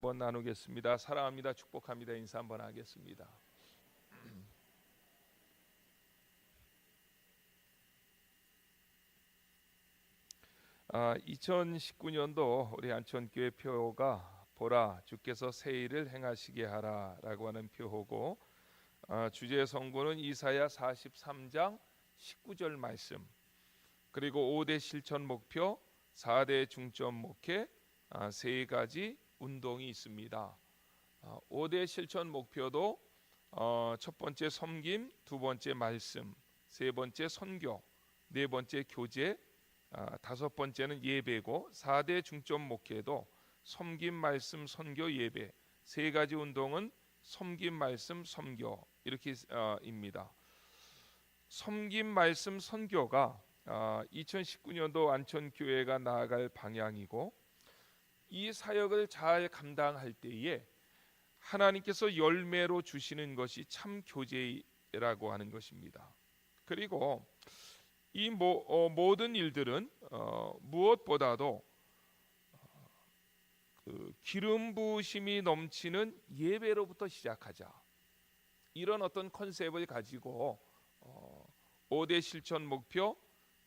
한번 나누겠습니다. 사랑합니다. 축복합니다. 인사 한번 하겠습니다. 2019년도 우리 안천교회 표가 보라 주께서 새 일을 행하시게 하라라고 하는 표고, 주제 성구는 이사야 43장 19절 말씀, 그리고 5대 실천 목표, 4대 중점 목회, 세 가지 운동이 있습니다. 5대 실천 목표도 첫 번째 섬김, 두 번째 말씀, 세 번째 선교, 네 번째 교제, 다섯 번째는 예배고, 4대 중점 목회도 섬김, 말씀, 선교, 예배, 세 가지 운동은 섬김, 말씀, 선교 이렇게 입니다. 섬김, 말씀, 선교가 2019년도 안천교회가 나아갈 방향이고, 이 사역을 잘 감당할 때에 하나님께서 열매로 주시는 것이 참 교제라고 하는 것입니다. 그리고 이 모든 일들은 무엇보다도 기름 부으심이 넘치는 예배로부터 시작하자, 이런 어떤 컨셉을 가지고 5대 실천 목표,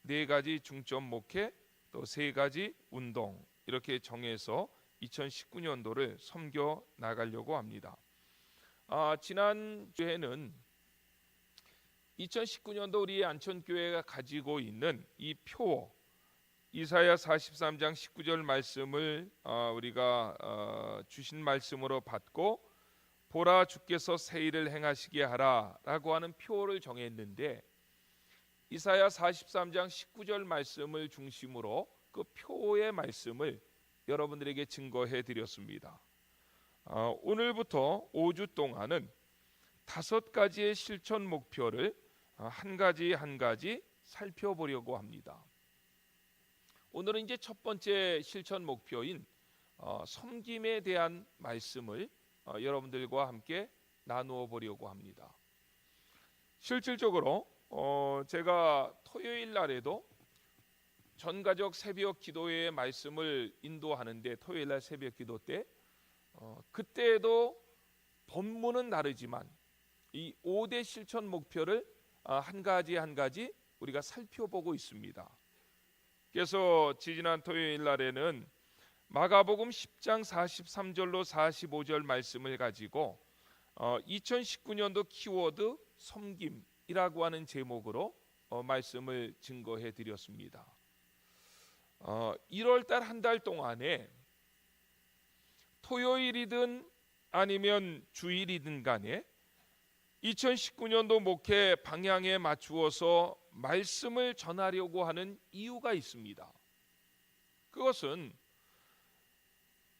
4가지 중점 목회, 또 3가지 운동 이렇게 정해서 2019년도를 섬겨 나가려고 합니다. 지난 주에는 2019년도 우리 안천교회가 가지고 있는 이 표, 이사야 43장 19절 말씀을 우리가 주신 말씀으로 받고, 보라 주께서 새 일을 행하시게 하라라고 하는 표를 정했는데, 이사야 43장 19절 말씀을 중심으로 그 표의 말씀을 여러분들에게 증거해 드렸습니다. 오늘부터 5주 동안은 5가지의 실천 목표를 한 가지 한 가지 살펴보려고 합니다. 오늘은 이제 첫 번째 실천 목표인 섬김에 대한 말씀을 여러분들과 함께 나누어 보려고 합니다. 실질적으로 제가 토요일 날에도 전가족 새벽 기도회의 말씀을 인도하는데, 토요일 날 새벽 기도 때 그때도 본문은 다르지만 이 5대 실천 목표를 한 가지 한 가지 우리가 살펴보고 있습니다. 그래서 지난 토요일 날에는 마가복음 10장 43절로 45절 말씀을 가지고 2019년도 키워드 섬김이라고 하는 제목으로 말씀을 증거해 드렸습니다. 1월달 한 달 동안에 토요일이든 아니면 주일이든 간에 2019년도 목회 방향에 맞추어서 말씀을 전하려고 하는 이유가 있습니다. 그것은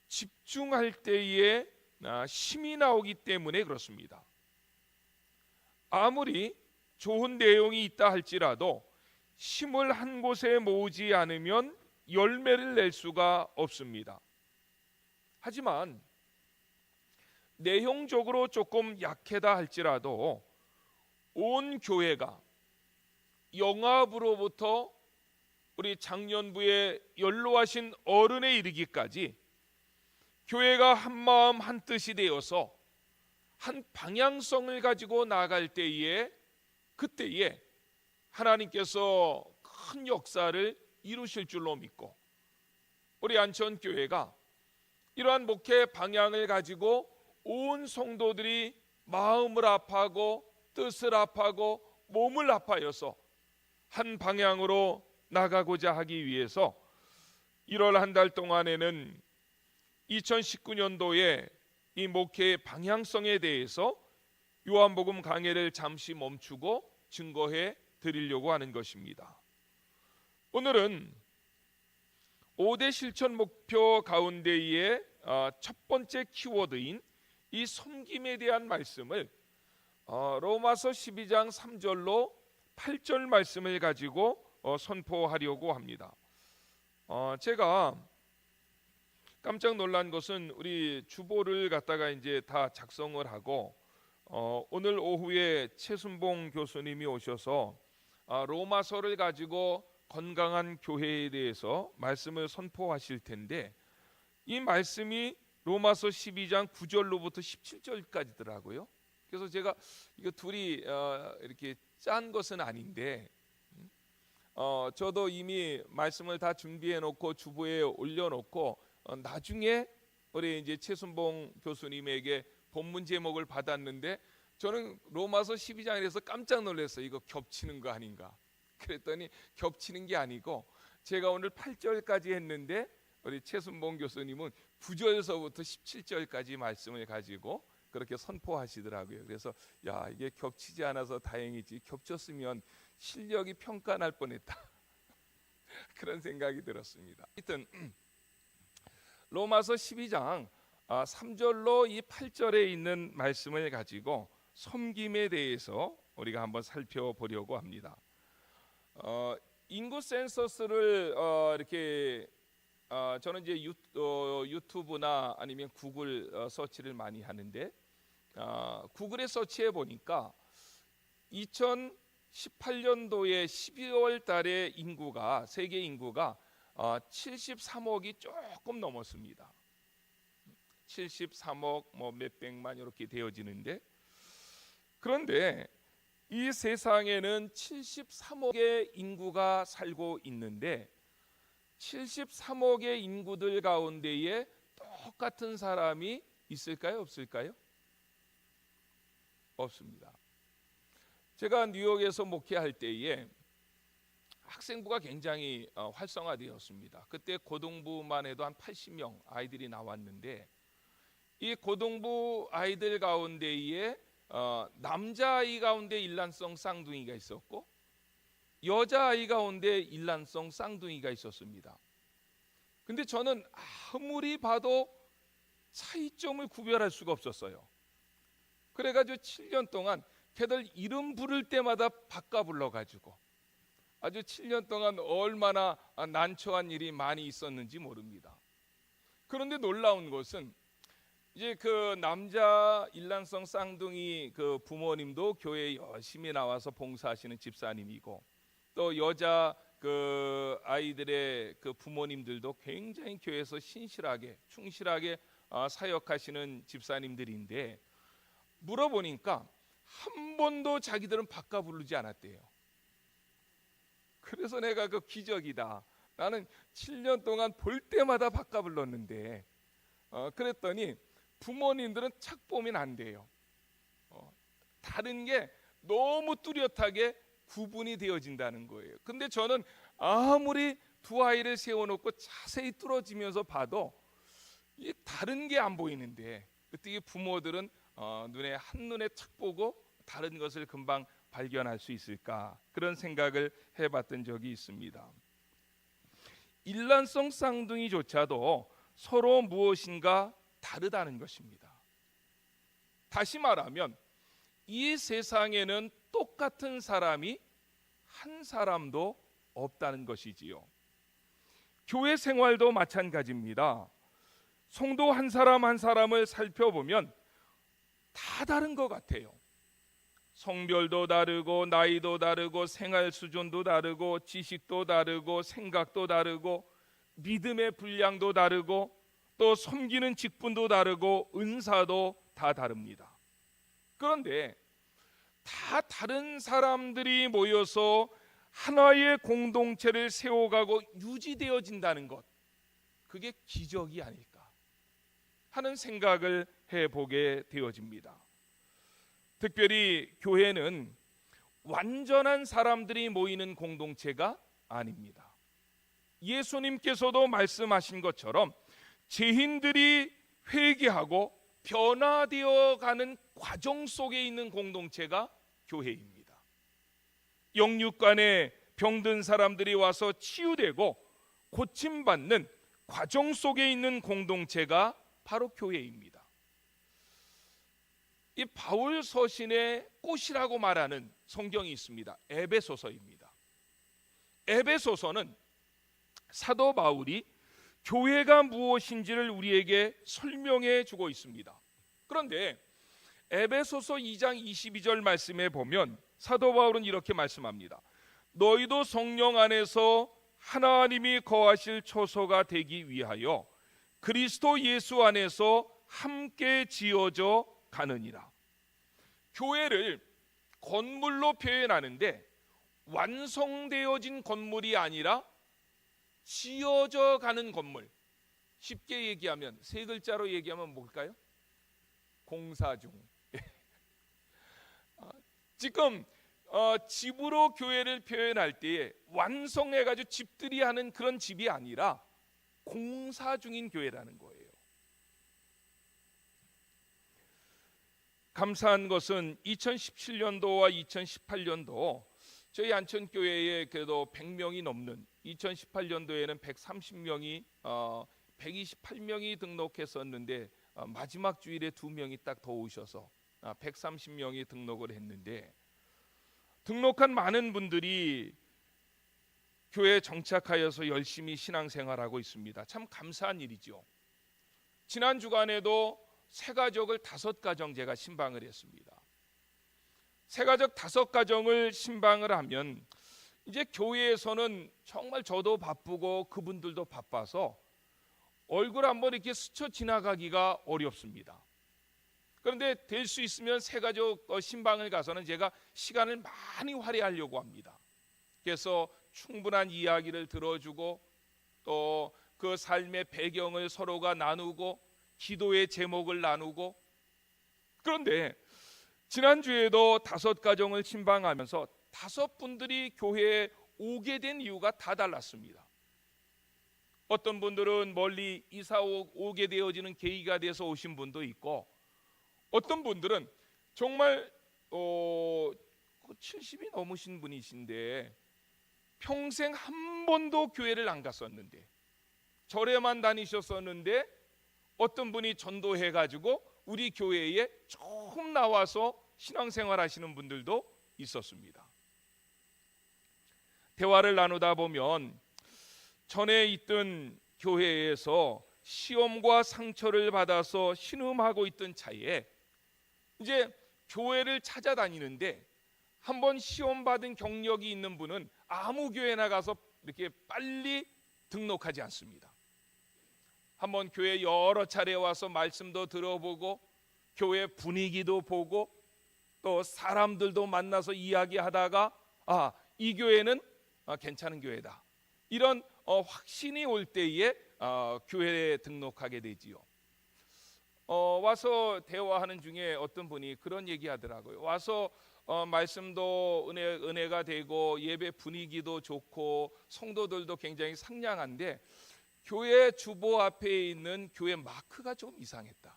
집중할 때에 힘이 나오기 때문에 그렇습니다. 아무리 좋은 내용이 있다 할지라도 힘을 한 곳에 모으지 않으면 열매를 낼 수가 없습니다. 하지만 내용적으로 조금 약하다 할지라도 온 교회가 영압으로부터 우리 장년부의 연로하신 어른에 이르기까지 교회가 한 마음 한 뜻이 되어서 한 방향성을 가지고 나아갈 때에, 그때에 하나님께서 큰 역사를 이루실 줄로 믿고, 우리 안천교회가 이러한 목회 방향을 가지고 온 성도들이 마음을 합하고 뜻을 합하고 몸을 합하여서 한 방향으로 나가고자 하기 위해서 1월 한 달 동안에는 2019년도에 이 목회의 방향성에 대해서 요한복음 강해를 잠시 멈추고 증거해 드리려고 하는 것입니다. 오늘은 5대 실천 목표 가운데의 첫 번째 키워드인 이 섬김에 대한 말씀을 로마서 12장 3절로 8절 말씀을 가지고 선포하려고 합니다. 제가 깜짝 놀란 것은 우리 주보를 갖다가 이제 다 작성을 하고 오늘 오후에 최순봉 교수님이 오셔서 로마서를 가지고 건강한 교회에 대해서 말씀을 선포하실 텐데, 이 말씀이 로마서 12장 9절로부터 17절까지더라고요. 그래서 제가 이거 둘이 이렇게 짠 것은 아닌데 저도 이미 말씀을 다 준비해 놓고 주보에 올려 놓고 나중에 우리 이제 최순봉 교수님에게 본문 제목을 받았는데 저는 로마서 12장에서 깜짝 놀랐어요. 이거 겹치는 거 아닌가? 그랬더니 겹치는 게 아니고 제가 오늘 8절까지 했는데 우리 최순봉 교수님은 9절서부터 17절까지 말씀을 가지고 그렇게 선포하시더라고요. 그래서 야, 이게 겹치지 않아서 다행이지 겹쳤으면 실력이 평가날 뻔했다. 그런 생각이 들었습니다. 하여튼 로마서 12장 3절로 이 8절에 있는 말씀을 가지고 섬김에 대해서 우리가 한번 살펴보려고 합니다. 인구 센서스를 이렇게 저는 이제 유튜브나 아니면 구글 서치를 많이 하는데 구글에 서치해 보니까 2018년도에 12월 달에 인구가 세계 인구가 73억이 조금 넘었습니다. 73억 뭐 몇백만 이렇게 되어지는데 그런데 이 세상에는 73억의 인구가 살고 있는데 73억의 인구들 가운데에 똑같은 사람이 있을까요? 없을까요? 없습니다. 제가 뉴욕에서 목회할 때에 학생부가 굉장히 활성화되었습니다. 그때 고등부만 해도 한 80명 아이들이 나왔는데 이 고등부 아이들 가운데에 남자아이 가운데 일란성 쌍둥이가 있었고 여자아이 가운데 일란성 쌍둥이가 있었습니다. 근데 저는 아무리 봐도 차이점을 구별할 수가 없었어요. 그래가지고 7년 동안 걔들 이름 부를 때마다 바꿔 불러가지고 아주 7년 동안 얼마나 난처한 일이 많이 있었는지 모릅니다. 그런데 놀라운 것은 이제 그 남자 일란성 쌍둥이 그 부모님도 교회에 열심히 나와서 봉사하시는 집사님이고 또 여자 그 아이들의 그 부모님들도 굉장히 교회에서 신실하게 충실하게 사역하시는 집사님들인데 물어보니까 한 번도 자기들은 바꿔 부르지 않았대요. 그래서 내가 그 기적이다. 나는 7년 동안 볼 때마다 바꿔 불렀는데 그랬더니 부모님들은 착보면 안 돼요. 다른 게 너무 뚜렷하게 구분이 되어진다는 거예요. 근데 저는 아무리 두 아이를 세워놓고 자세히 뚫어지면서 봐도 이 다른 게 안 보이는데 어떻게 부모들은 눈에 한눈에 탁 보고 다른 것을 금방 발견할 수 있을까? 그런 생각을 해봤던 적이 있습니다. 일란성 쌍둥이조차도 서로 무엇인가 다르다는 것입니다. 다시 말하면 이 세상에는 똑같은 사람이 한 사람도 없다는 것이지요. 교회 생활도 마찬가지입니다. 성도 한 사람 한 사람을 살펴보면 다 다른 것 같아요. 성별도 다르고 나이도 다르고 생활 수준도 다르고 지식도 다르고 생각도 다르고 믿음의 분량도 다르고 또 섬기는 직분도 다르고 은사도 다 다릅니다. 그런데 다 다른 사람들이 모여서 하나의 공동체를 세워가고 유지되어진다는 것, 그게 기적이 아닐까 하는 생각을 해보게 되어집니다. 특별히 교회는 완전한 사람들이 모이는 공동체가 아닙니다. 예수님께서도 말씀하신 것처럼 죄인들이 회개하고 변화되어 가는 과정 속에 있는 공동체가 교회입니다. 영육간에 병든 사람들이 와서 치유되고 고침받는 과정 속에 있는 공동체가 바로 교회입니다. 이 바울 서신의 꽃이라고 말하는 성경이 있습니다. 에베소서입니다. 에베소서는 사도 바울이 교회가 무엇인지를 우리에게 설명해 주고 있습니다. 그런데 에베소서 2장 22절 말씀에 보면 사도 바울은 이렇게 말씀합니다. 너희도 성령 안에서 하나님이 거하실 처소가 되기 위하여 그리스도 예수 안에서 함께 지어져 가느니라. 교회를 건물로 표현하는데 완성되어진 건물이 아니라 지어져 가는 건물. 쉽게 얘기하면, 세 글자로 얘기하면 뭘까요? 공사 중. 지금 집으로 교회를 표현할 때에 완성해가지고 집들이 하는 그런 집이 아니라 공사 중인 교회라는 거예요. 감사한 것은 2017년도와 2018년도 저희 안천교회에 그래도 100명이 넘는, 2018년도에는 130명이 128명이 등록했었는데 마지막 주일에 2명이 딱 더 오셔서 130명이 등록을 했는데, 등록한 많은 분들이 교회에 정착하여서 열심히 신앙생활하고 있습니다. 참 감사한 일이죠. 지난 주간에도 새가족을 5가정 제가 신방을 했습니다. 새가족 5가정을 신방을 하면 이제 교회에서는 정말 저도 바쁘고 그분들도 바빠서 얼굴 한번 이렇게 스쳐 지나가기가 어렵습니다. 그런데 될 수 있으면 새가족 신방을 가서는 제가 시간을 많이 할애하려고 합니다. 그래서 충분한 이야기를 들어주고 또 그 삶의 배경을 서로가 나누고 기도의 제목을 나누고, 그런데 지난주에도 5가정을 신방하면서 5분들이 교회에 오게 된 이유가 다 달랐습니다. 어떤 분들은 멀리 이사 오게 되어지는 계기가 돼서 오신 분도 있고, 어떤 분들은 정말 70이 넘으신 분이신데 평생 한 번도 교회를 안 갔었는데, 절에만 다니셨었는데 어떤 분이 전도해가지고 우리 교회에 처음 나와서 신앙생활 하시는 분들도 있었습니다. 대화를 나누다 보면 전에 있던 교회에서 시험과 상처를 받아서 신음하고 있던 차에 이제 교회를 찾아다니는데, 한번 시험 받은 경력이 있는 분은 아무 교회나 가서 이렇게 빨리 등록하지 않습니다. 한번 교회 여러 차례 와서 말씀도 들어보고 교회 분위기도 보고 또 사람들도 만나서 이야기하다가 이 교회는 괜찮은 교회다, 이런 확신이 올 때에 교회에 등록하게 되지요. 와서 대화하는 중에 어떤 분이 그런 얘기 하더라고요. 와서 말씀도 은혜가 되고 예배 분위기도 좋고 성도들도 굉장히 상냥한데 교회 주보 앞에 있는 교회 마크가 좀 이상했다.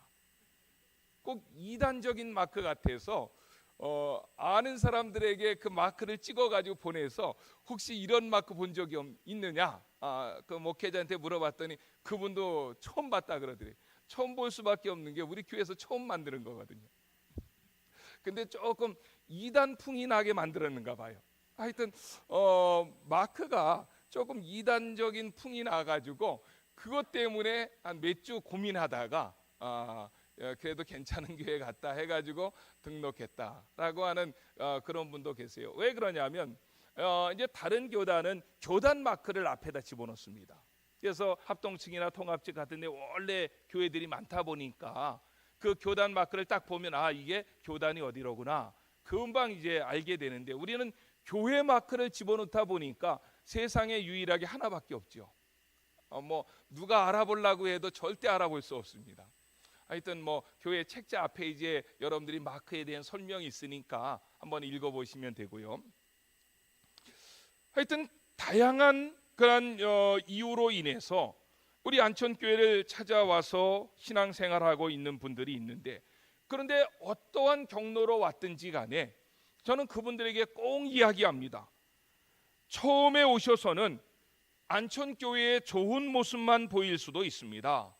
꼭 이단적인 마크 같아서 아는 사람들에게 그 마크를 찍어가지고 보내서 혹시 이런 마크 본 적이 있느냐? 그 목회자한테 물어봤더니 그분도 처음 봤다 그러더래요. 처음 볼 수밖에 없는 게 우리 교회에서 처음 만드는 거거든요. 근데 조금 이단풍이 나게 만들었는가 봐요. 하여튼 마크가 조금 이단적인 풍이 나가지고 그것 때문에 한 몇 주 고민하다가 그래도 괜찮은 교회 같다 해가지고 등록했다라고 하는 그런 분도 계세요. 왜 그러냐면 이제 다른 교단은 교단 마크를 앞에다 집어넣습니다. 그래서 합동층이나 통합직 같은 데 원래 교회들이 많다 보니까 그 교단 마크를 딱 보면 이게 교단이 어디로구나 금방 이제 알게 되는데, 우리는 교회 마크를 집어넣다 보니까 세상에 유일하게 하나밖에 없죠. 누가 알아보려고 해도 절대 알아볼 수 없습니다. 하여튼 교회 책자 앞에 이제 여러분들이 마크에 대한 설명이 있으니까 한번 읽어보시면 되고요. 하여튼 다양한 그런 이유로 인해서 우리 안천교회를 찾아와서 신앙생활하고 있는 분들이 있는데, 그런데 어떠한 경로로 왔든지 간에 저는 그분들에게 꼭 이야기합니다. 처음에 오셔서는 안천교회의 좋은 모습만 보일 수도 있습니다.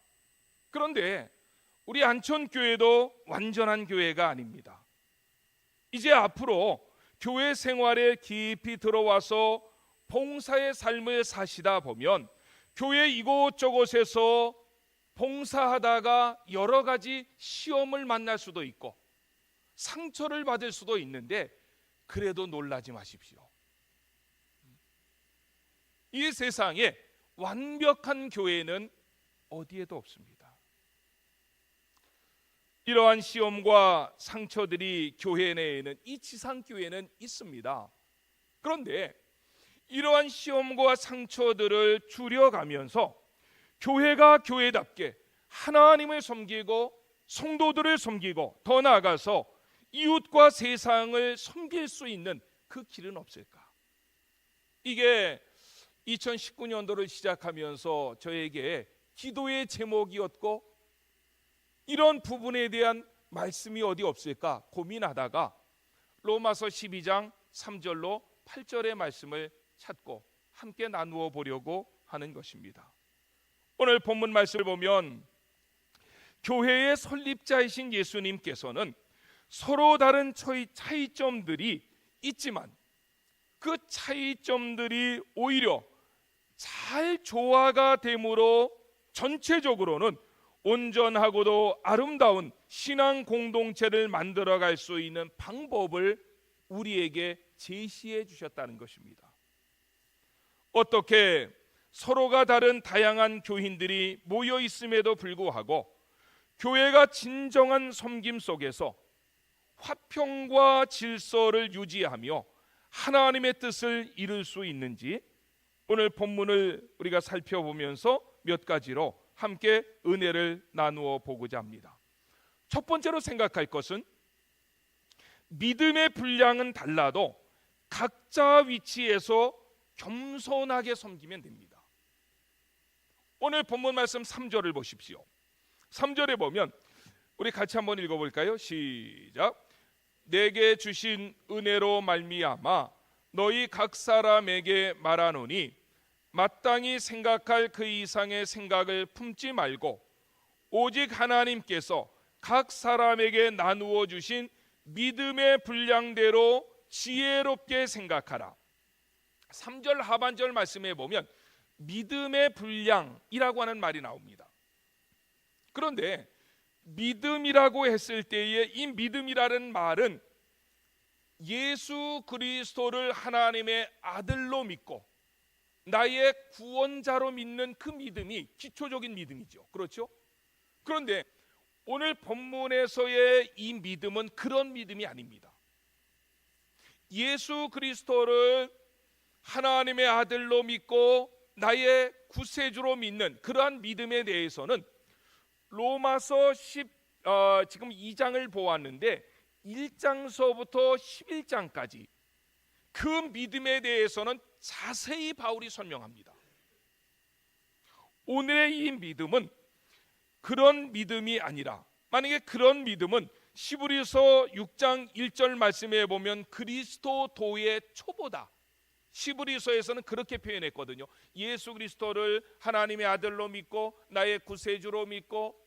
그런데 우리 안천교회도 완전한 교회가 아닙니다. 이제 앞으로 교회 생활에 깊이 들어와서 봉사의 삶을 사시다 보면 교회 이곳저곳에서 봉사하다가 여러 가지 시험을 만날 수도 있고 상처를 받을 수도 있는데, 그래도 놀라지 마십시오. 이 세상에 완벽한 교회는 어디에도 없습니다. 이러한 시험과 상처들이 교회 내에는, 이 지상교회는 있습니다. 그런데 이러한 시험과 상처들을 줄여가면서 교회가 교회답게 하나님을 섬기고 성도들을 섬기고 더 나아가서 이웃과 세상을 섬길 수 있는 그 길은 없을까? 이게 2019년도를 시작하면서 저에게 기도의 제목이었고, 이런 부분에 대한 말씀이 어디 없을까 고민하다가 로마서 12장 3절로 8절의 말씀을 찾고 함께 나누어 보려고 하는 것입니다. 오늘 본문 말씀을 보면 교회의 설립자이신 예수님께서는 서로 다른 차이점들이 있지만 그 차이점들이 오히려 잘 조화가 되므로 전체적으로는 온전하고도 아름다운 신앙 공동체를 만들어갈 수 있는 방법을 우리에게 제시해 주셨다는 것입니다. 어떻게 서로가 다른 다양한 교인들이 모여 있음에도 불구하고 교회가 진정한 섬김 속에서 화평과 질서를 유지하며 하나님의 뜻을 이룰 수 있는지 오늘 본문을 우리가 살펴보면서 몇 가지로 함께 은혜를 나누어 보고자 합니다. 첫 번째로 생각할 것은 믿음의 분량은 달라도 각자 위치에서 겸손하게 섬기면 됩니다. 오늘 본문 말씀 3절을 보십시오. 3절에 보면 우리 같이 한번 읽어볼까요? 시작. 내게 주신 은혜로 말미암아 너희 각 사람에게 말하노니 마땅히 생각할 그 이상의 생각을 품지 말고 오직 하나님께서 각 사람에게 나누어 주신 믿음의 분량대로 지혜롭게 생각하라. 3절 하반절 말씀에 보면 믿음의 분량이라고 하는 말이 나옵니다. 그런데 믿음이라고 했을 때에 이 믿음이라는 말은 예수 그리스도를 하나님의 아들로 믿고 나의 구원자로 믿는 그 믿음이 기초적인 믿음이죠. 그렇죠? 그런데 오늘 본문에서의 이 믿음은 그런 믿음이 아닙니다. 예수 그리스도를 하나님의 아들로 믿고 나의 구세주로 믿는 그러한 믿음에 대해서는 로마서 지금 2장을 보았는데 1장서부터 11장까지 그 믿음에 대해서는 자세히 바울이 설명합니다. 오늘의 이 믿음은 그런 믿음이 아니라, 만약에 그런 믿음은 시브리서 6장 1절 말씀에 보면 그리스도도의 초보다. 시브리서에서는 그렇게 표현했거든요. 예수 그리스도를 하나님의 아들로 믿고 나의 구세주로 믿고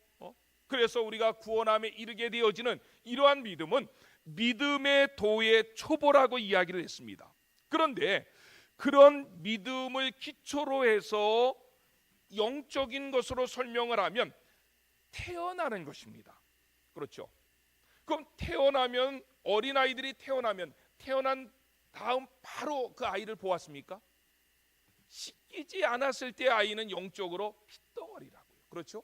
그래서 우리가 구원함에 이르게 되어지는 이러한 믿음은 믿음의 도의 초보라고 이야기를 했습니다. 그런데 그런 믿음을 기초로 해서 영적인 것으로 설명을 하면 태어나는 것입니다. 그렇죠? 그럼 태어나면, 어린아이들이 태어난 다음 바로 그 아이를 보았습니까? 씻기지 않았을 때 아이는 영적으로 핏덩어리라고요. 그렇죠?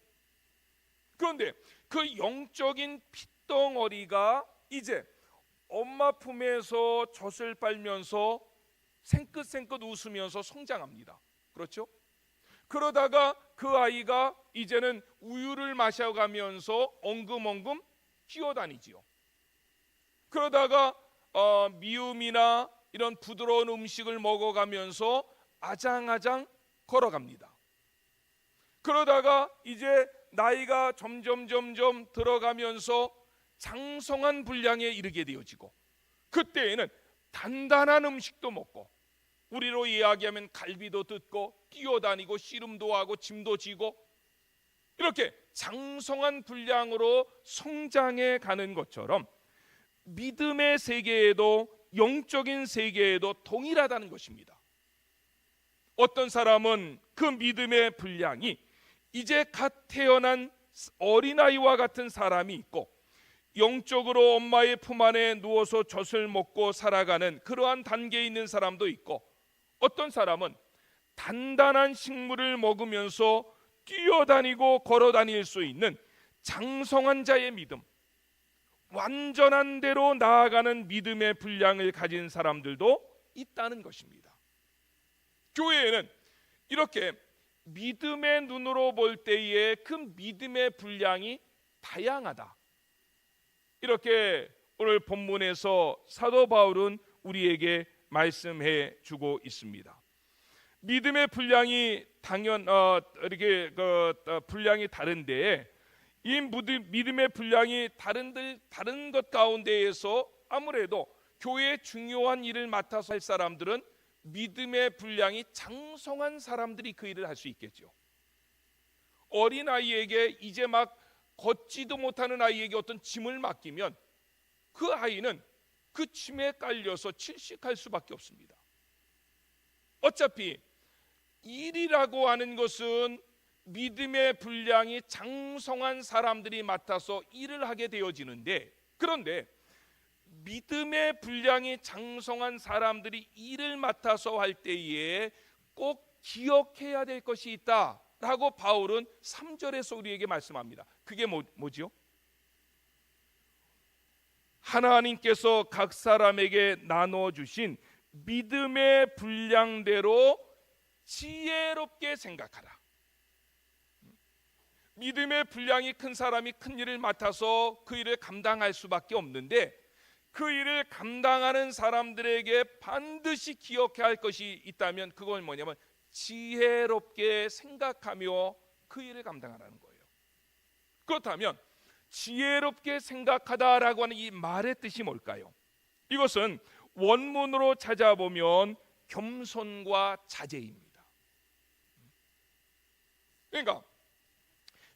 그런데 그 영적인 핏덩어리가 이제 엄마 품에서 젖을 빨면서 생긋생긋 웃으면서 성장합니다. 그렇죠? 그러다가 그 아이가 이제는 우유를 마셔가면서 엉금엉금 기어다니지요. 그러다가 미움이나 이런 부드러운 음식을 먹어가면서 아장아장 걸어갑니다. 그러다가 이제 나이가 점점 들어가면서 장성한 분량에 이르게 되어지고, 그때에는 단단한 음식도 먹고, 우리로 이야기하면 갈비도 뜯고 뛰어다니고 씨름도 하고 짐도 지고, 이렇게 장성한 분량으로 성장해 가는 것처럼 믿음의 세계에도 영적인 세계에도 동일하다는 것입니다. 어떤 사람은 그 믿음의 분량이 이제 갓 태어난 어린아이와 같은 사람이 있고, 영적으로 엄마의 품 안에 누워서 젖을 먹고 살아가는 그러한 단계에 있는 사람도 있고, 어떤 사람은 단단한 식물을 먹으면서 뛰어다니고 걸어다닐 수 있는 장성한 자의 믿음, 완전한 대로 나아가는 믿음의 분량을 가진 사람들도 있다는 것입니다. 교회에는 이렇게 믿음의 눈으로 볼 때에 그 믿음의 분량이 다양하다, 이렇게 오늘 본문에서 사도 바울은 우리에게 말씀해 주고 있습니다. 믿음의 분량이 이렇게 분량이 다른데, 이 믿음의 분량이 다른 것 가운데에서 아무래도 교회의 중요한 일을 맡아서 할 사람들은 믿음의 분량이 장성한 사람들이 그 일을 할 수 있겠죠. 어린 아이에게, 이제 막 걷지도 못하는 아이에게 어떤 짐을 맡기면 그 아이는 그 짐에 깔려서 질식할 수밖에 없습니다. 어차피 일이라고 하는 것은 믿음의 분량이 장성한 사람들이 맡아서 일을 하게 되어지는데, 그런데 믿음의 분량이 장성한 사람들이 일을 맡아서 할 때에 꼭 기억해야 될 것이 있다라고 바울은 3절에서 우리에게 말씀합니다. 그게 뭐죠? 하나님께서 각 사람에게 나눠주신 믿음의 분량대로 지혜롭게 생각하라. 믿음의 분량이 큰 사람이 큰 일을 맡아서 그 일을 감당할 수밖에 없는데, 그 일을 감당하는 사람들에게 반드시 기억해야 할 것이 있다면 그건 뭐냐면 지혜롭게 생각하며 그 일을 감당하라는 거예요. 그렇다면 지혜롭게 생각하다라고 하는 이 말의 뜻이 뭘까요? 이것은 원문으로 찾아보면 겸손과 자제입니다. 그러니까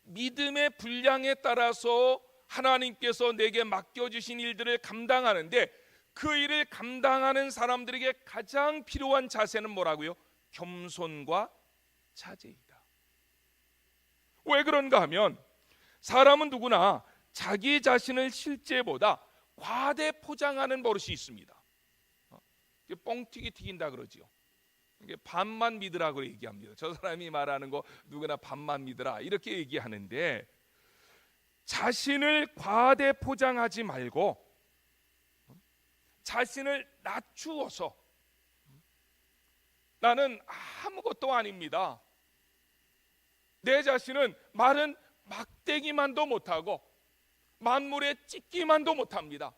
믿음의 분량에 따라서 하나님께서 내게 맡겨주신 일들을 감당하는데, 그 일을 감당하는 사람들에게 가장 필요한 자세는 뭐라고요? 겸손과 자제이다. 왜 그런가 하면 사람은 누구나 자기 자신을 실제보다 과대 포장하는 버릇이 있습니다. 뻥튀기 튀긴다 그러지요. 이게 반만 믿으라고 얘기합니다. 저 사람이 말하는 거 누구나 반만 믿으라 이렇게 얘기하는데, 자신을 과대 포장하지 말고 자신을 낮추어서 나는 아무것도 아닙니다, 내 자신은 마른 막대기만도 못하고 만물에 찢기만도 못합니다,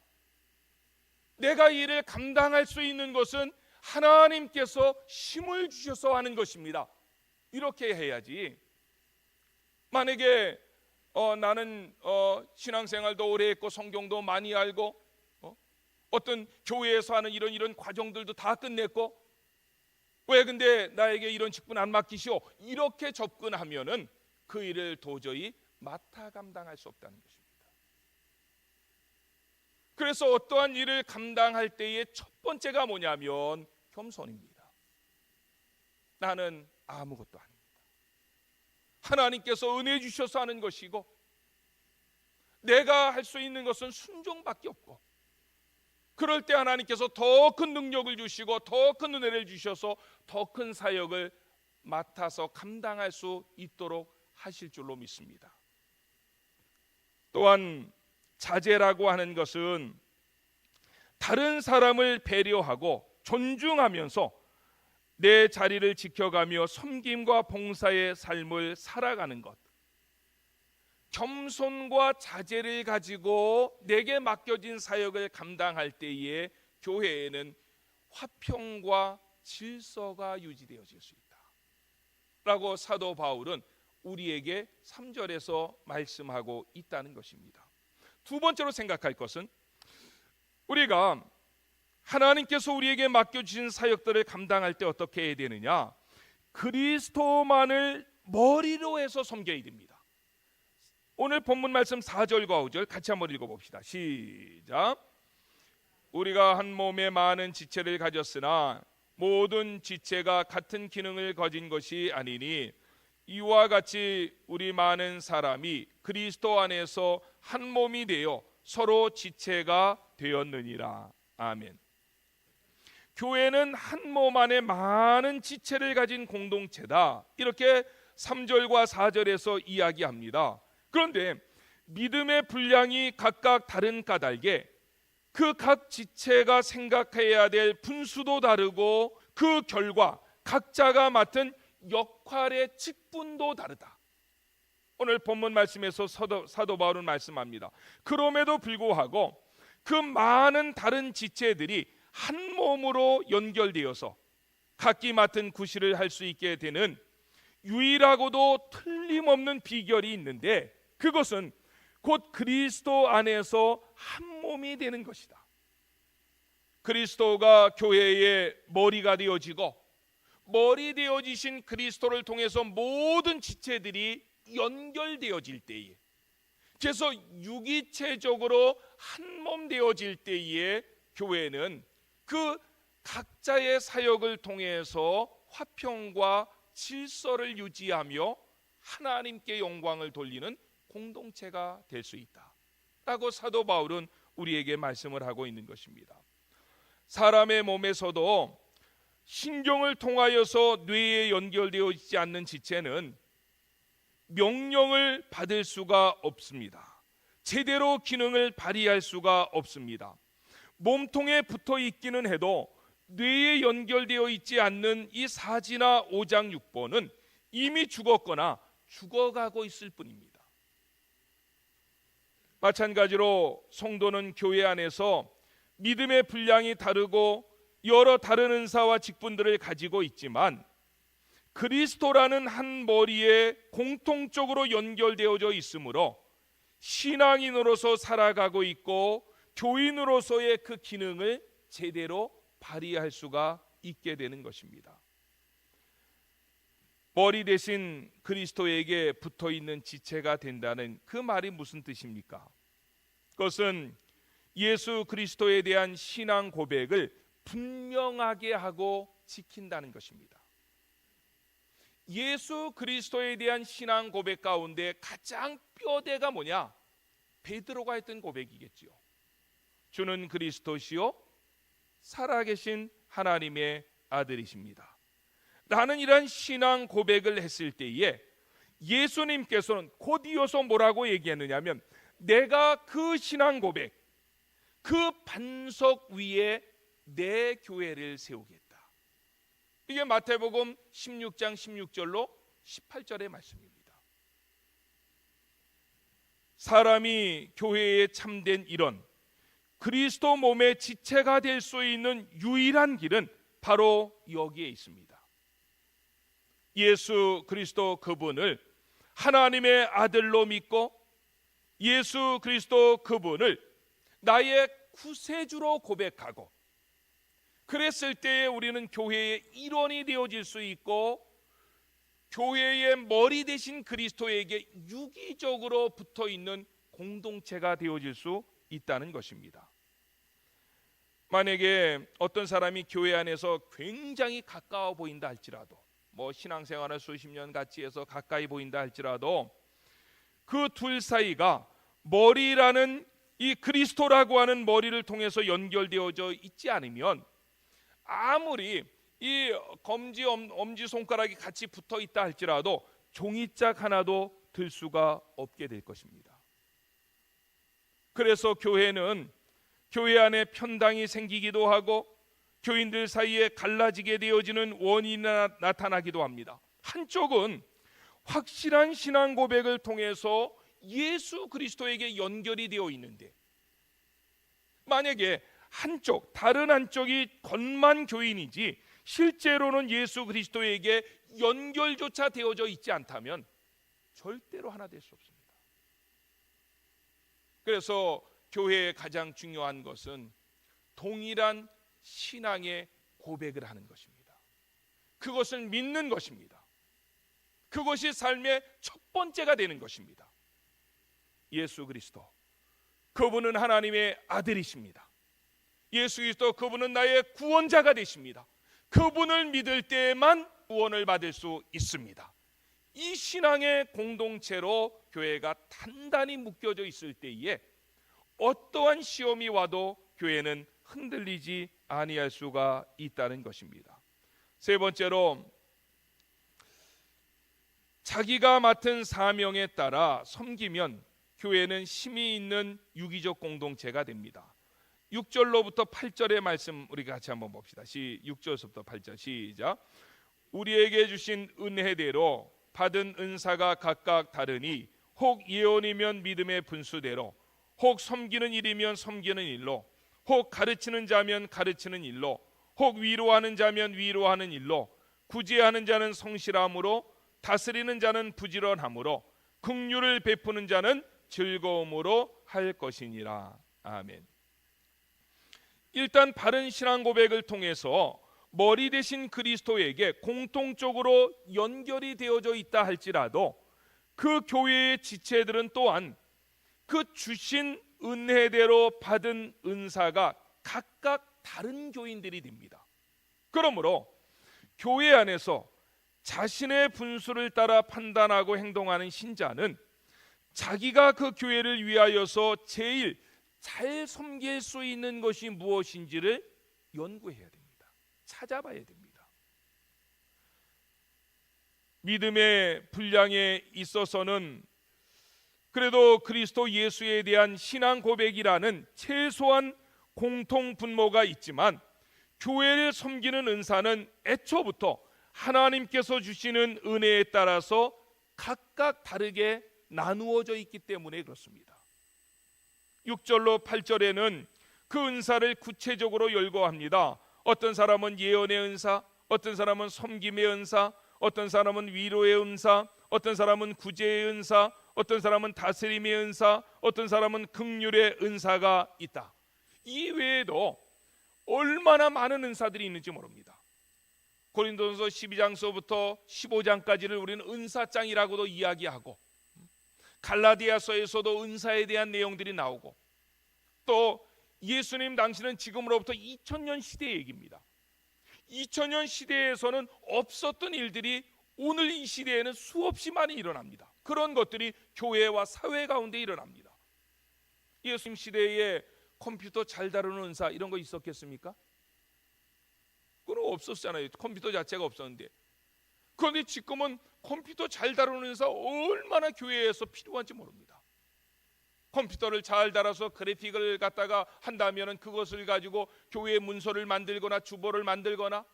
내가 이 일을 감당할 수 있는 것은 하나님께서 힘을 주셔서 하는 것입니다, 이렇게 해야지. 만약에 나는 신앙생활도 오래 했고 성경도 많이 알고 어떤 교회에서 하는 이런 과정들도 다 끝냈고, 왜 근데 나에게 이런 직분 안 맡기시오, 이렇게 접근하면은 그 일을 도저히 맡아 감당할 수 없다는 것입니다. 그래서 어떠한 일을 감당할 때의 첫 번째가 뭐냐면 겸손입니다. 나는 아무것도 아닙니다, 하나님께서 은혜 주셔서 하는 것이고 내가 할 수 있는 것은 순종밖에 없고, 그럴 때 하나님께서 더 큰 능력을 주시고 더 큰 은혜를 주셔서 더 큰 사역을 맡아서 감당할 수 있도록 하실 줄로 믿습니다. 또한 자제라고 하는 것은 다른 사람을 배려하고 존중하면서 내 자리를 지켜가며 섬김과 봉사의 삶을 살아가는 것, 겸손과 자제를 가지고 내게 맡겨진 사역을 감당할 때에 교회에는 화평과 질서가 유지되어질 수 있다 라고 사도 바울은 우리에게 3절에서 말씀하고 있다는 것입니다. 두 번째로 생각할 것은, 우리가 하나님께서 우리에게 맡겨주신 사역들을 감당할 때 어떻게 해야 되느냐, 그리스도만을 머리로 해서 섬겨야 됩니다. 오늘 본문 말씀 4절과 5절 같이 한번 읽어봅시다. 시작. 우리가 한 몸에 많은 지체를 가졌으나 모든 지체가 같은 기능을 가진 것이 아니니 이와 같이 우리 많은 사람이 그리스도 안에서 한 몸이 되어 서로 지체가 되었느니라. 아멘. 교회는 한 몸 안에 많은 지체를 가진 공동체다, 이렇게 3절과 4절에서 이야기합니다. 그런데 믿음의 분량이 각각 다른 까닭에 그 각 지체가 생각해야 될 분수도 다르고 그 결과 각자가 맡은 역할의 직분도 다르다. 오늘 본문 말씀에서 사도 바울은 말씀합니다. 그럼에도 불구하고 그 많은 다른 지체들이 한 몸으로 연결되어서 각기 맡은 구실을 할 수 있게 되는 유일하고도 틀림없는 비결이 있는데, 그것은 곧 그리스도 안에서 한 몸이 되는 것이다. 그리스도가 교회의 머리가 되어지고 머리 되어지신 그리스도를 통해서 모든 지체들이 연결되어질 때에, 그래서 유기체적으로 한 몸 되어질 때에 교회는 그 각자의 사역을 통해서 화평과 질서를 유지하며 하나님께 영광을 돌리는 공동체가 될 수 있다 라고 사도 바울은 우리에게 말씀을 하고 있는 것입니다. 사람의 몸에서도 신경을 통하여서 뇌에 연결되어 있지 않는 지체는 명령을 받을 수가 없습니다. 제대로 기능을 발휘할 수가 없습니다. 몸통에 붙어 있기는 해도 뇌에 연결되어 있지 않는 이 사지나 오장 육본은 이미 죽었거나 죽어가고 있을 뿐입니다. 마찬가지로 성도는 교회 안에서 믿음의 분량이 다르고 여러 다른 은사와 직분들을 가지고 있지만 그리스도라는 한 머리에 공통적으로 연결되어져 있으므로 신앙인으로서 살아가고 있고 교인으로서의 그 기능을 제대로 발휘할 수가 있게 되는 것입니다. 머리 대신 그리스도에게 붙어있는 지체가 된다는 그 말이 무슨 뜻입니까? 그것은 예수 그리스도에 대한 신앙 고백을 분명하게 하고 지킨다는 것입니다. 예수 그리스도에 대한 신앙 고백 가운데 가장 뼈대가 뭐냐? 베드로가 했던 고백이겠지요. 주는 그리스도시요 살아계신 하나님의 아들이십니다. 나는 이런 신앙 고백을 했을 때에 예수님께서는 곧 이어서 뭐라고 얘기했느냐면, 내가 그 신앙 고백, 그 반석 위에 내 교회를 세우겠다. 이게 마태복음 16장 16절로 18절의 말씀입니다. 사람이 교회에 참된 일원, 그리스도 몸의 지체가 될 수 있는 유일한 길은 바로 여기에 있습니다. 예수 그리스도 그분을 하나님의 아들로 믿고 예수 그리스도 그분을 나의 구세주로 고백하고, 그랬을 때에 우리는 교회의 일원이 되어질 수 있고 교회의 머리 대신 그리스도에게 유기적으로 붙어있는 공동체가 되어질 수 있다는 것입니다. 만약에 어떤 사람이 교회 안에서 굉장히 가까워 보인다 할지라도, 신앙생활을 수십 년 같이 해서 가까이 보인다 할지라도 그 둘 사이가 머리라는 이 그리스도라고 하는 머리를 통해서 연결되어져 있지 않으면 아무리 이 검지 엄지손가락이 같이 붙어 있다 할지라도 종이짝 하나도 들 수가 없게 될 것입니다. 그래서 교회는 교회 안에 편당이 생기기도 하고 교인들 사이에 갈라지게 되어지는 원인이 나타나기도 합니다. 한쪽은 확실한 신앙 고백을 통해서 예수 그리스도에게 연결이 되어 있는데, 만약에 다른 한쪽이 겉만 교인이지 실제로는 예수 그리스도에게 연결조차 되어져 있지 않다면 절대로 하나 될 수 없습니다. 그래서 교회의 가장 중요한 것은 동일한 신앙의 고백을 하는 것입니다. 그것을 믿는 것입니다. 그것이 삶의 첫 번째가 되는 것입니다. 예수 그리스도, 그분은 하나님의 아들이십니다. 예수 그리스도, 그분은 나의 구원자가 되십니다. 그분을 믿을 때에만 구원을 받을 수 있습니다. 이 신앙의 공동체로 교회가 단단히 묶여져 있을 때에 어떠한 시험이 와도 교회는 흔들리지 아니할 수가 있다는 것입니다. 세 번째로 자기가 맡은 사명에 따라 섬기면 교회는 힘이 있는 유기적 공동체가 됩니다. 6절로부터 8절의 말씀 우리 같이 한번 봅시다. 6절부터 8절 시작. 우리에게 주신 은혜대로 받은 은사가 각각 다르니 혹 예언이면 믿음의 분수대로, 혹 섬기는 일이면 섬기는 일로, 혹 가르치는 자면 가르치는 일로, 혹 위로하는 자면 위로하는 일로, 구제하는 자는 성실함으로, 다스리는 자는 부지런함으로, 긍휼을 베푸는 자는 즐거움으로 할 것이니라. 아멘. 일단 바른 신앙 고백을 통해서 머리 대신 그리스도에게 공통적으로 연결이 되어져 있다 할지라도 그 교회의 지체들은 또한 그 주신 은혜대로 받은 은사가 각각 다른 교인들이 됩니다. 그러므로 교회 안에서 자신의 분수를 따라 판단하고 행동하는 신자는 자기가 그 교회를 위하여서 제일 잘 섬길 수 있는 것이 무엇인지를 연구해야 됩니다. 찾아봐야 됩니다. 믿음의 분량에 있어서는 그래도 그리스도 예수에 대한 신앙 고백이라는 최소한 공통 분모가 있지만 교회를 섬기는 은사는 애초부터 하나님께서 주시는 은혜에 따라서 각각 다르게 나누어져 있기 때문에 그렇습니다. 6절로 8절에는 그 은사를 구체적으로 열거합니다. 어떤 사람은 예언의 은사, 어떤 사람은 섬김의 은사, 어떤 사람은 위로의 은사, 어떤 사람은 구제의 은사, 어떤 사람은 다스림의 은사, 어떤 사람은 긍휼의 은사가 있다. 이 외에도 얼마나 많은 은사들이 있는지 모릅니다. 고린도전서 12장서부터 15장까지를 우리는 은사장이라고도 이야기하고, 갈라디아서에서도 은사에 대한 내용들이 나오고, 또 예수님 당시는 지금으로부터 2000년 시대의 얘기입니다. 2000년 시대에서는 없었던 일들이 오늘 이 시대에는 수없이 많이 일어납니다. 그런 것들이 교회와 사회 가운데 일어납니다. 예수님 시대에 컴퓨터 잘 다루는 은사 이런 거 있었겠습니까? 그건 없었잖아요. 컴퓨터 자체가 없었는데. 그런데 지금은 컴퓨터 잘 다루는 은사 얼마나 교회에서 필요한지 모릅니다. 컴퓨터를 잘 달아서 그래픽을 갖다가 한다면 그것을 가지고 교회 문서를 만들거나 주보를 만들거나,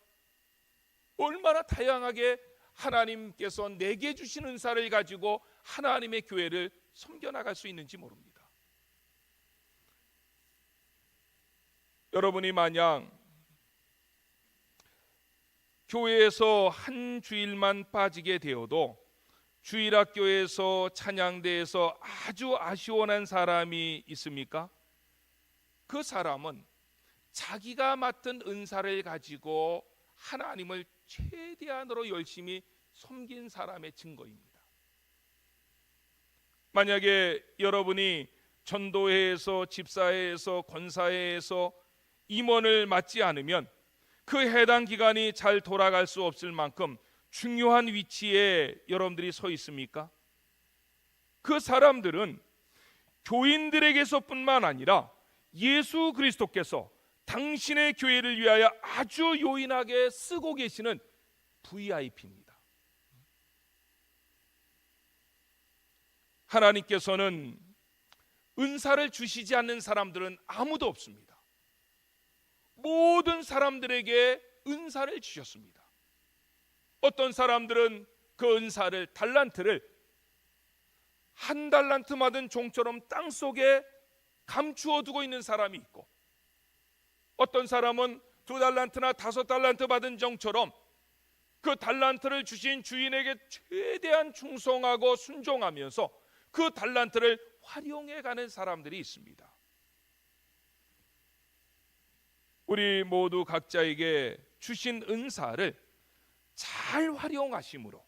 얼마나 다양하게 하나님께서 내게 주신 은사를 가지고 하나님의 교회를 섬겨나갈 수 있는지 모릅니다. 여러분이 만약 교회에서 한 주일만 빠지게 되어도 주일학교에서 찬양대에서 아주 아쉬워하는 사람이 있습니까? 그 사람은 자기가 맡은 은사를 가지고 하나님을 최대한으로 열심히 섬긴 사람의 증거입니다. 만약에 여러분이 전도회에서, 집사회에서, 권사회에서 임원을 맡지 않으면 그 해당 기관이 잘 돌아갈 수 없을 만큼 중요한 위치에 여러분들이 서 있습니까? 그 사람들은 교인들에게서뿐만 아니라 예수 그리스도께서 당신의 교회를 위하여 아주 요인하게 쓰고 계시는 VIP입니다. 하나님께서는 은사를 주시지 않는 사람들은 아무도 없습니다. 모든 사람들에게 은사를 주셨습니다. 어떤 사람들은 그 은사를, 달란트를 한 달란트 받은 종처럼 땅속에 감추어 두고 있는 사람이 있고, 어떤 사람은 2달란트나 5달란트 받은 종처럼 그 달란트를 주신 주인에게 최대한 충성하고 순종하면서 그 달란트를 활용해가는 사람들이 있습니다. 우리 모두 각자에게 주신 은사를 잘 활용하심으로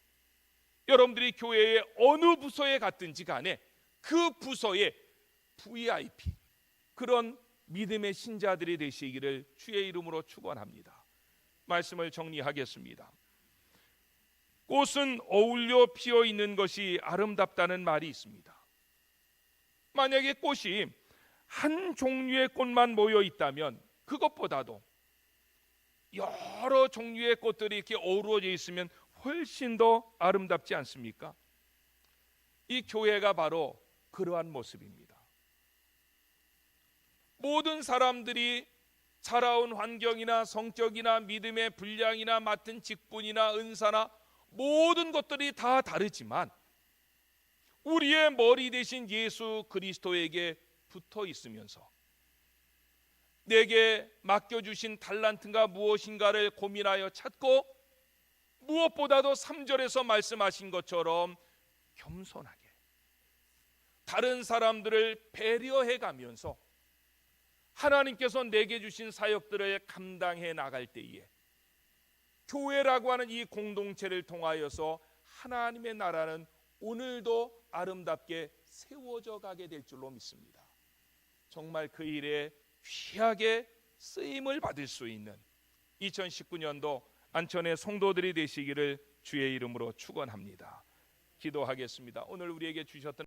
여러분들이 교회의 어느 부서에 갔든지 간에 그 부서의 VIP, 그런 믿음의 신자들이 되시기를 주의 이름으로 축원합니다. 말씀을 정리하겠습니다. 꽃은 어울려 피어 있는 것이 아름답다는 말이 있습니다. 만약에 꽃이 한 종류의 꽃만 모여 있다면 그것보다도 여러 종류의 꽃들이 이렇게 어우러져 있으면 훨씬 더 아름답지 않습니까? 이 교회가 바로 그러한 모습입니다. 모든 사람들이 살아온 환경이나 성격이나 믿음의 분량이나 맡은 직분이나 은사나 모든 것들이 다 다르지만 우리의 머리 대신 예수 그리스도에게 붙어 있으면서 내게 맡겨주신 달란트가 무엇인가를 고민하여 찾고 무엇보다도 3절에서 말씀하신 것처럼 겸손하게 다른 사람들을 배려해 가면서 하나님께서 내게 주신 사역들을 감당해 나갈 때에 교회라고 하는 이 공동체를 통하여서 하나님의 나라는 오늘도 아름답게 세워져 가게 될 줄로 믿습니다. 정말 그 일에 귀하게 쓰임을 받을 수 있는 2019년도 안천의 성도들이 되시기를 주의 이름으로 축원합니다. 기도하겠습니다. 오늘 우리에게 주셨던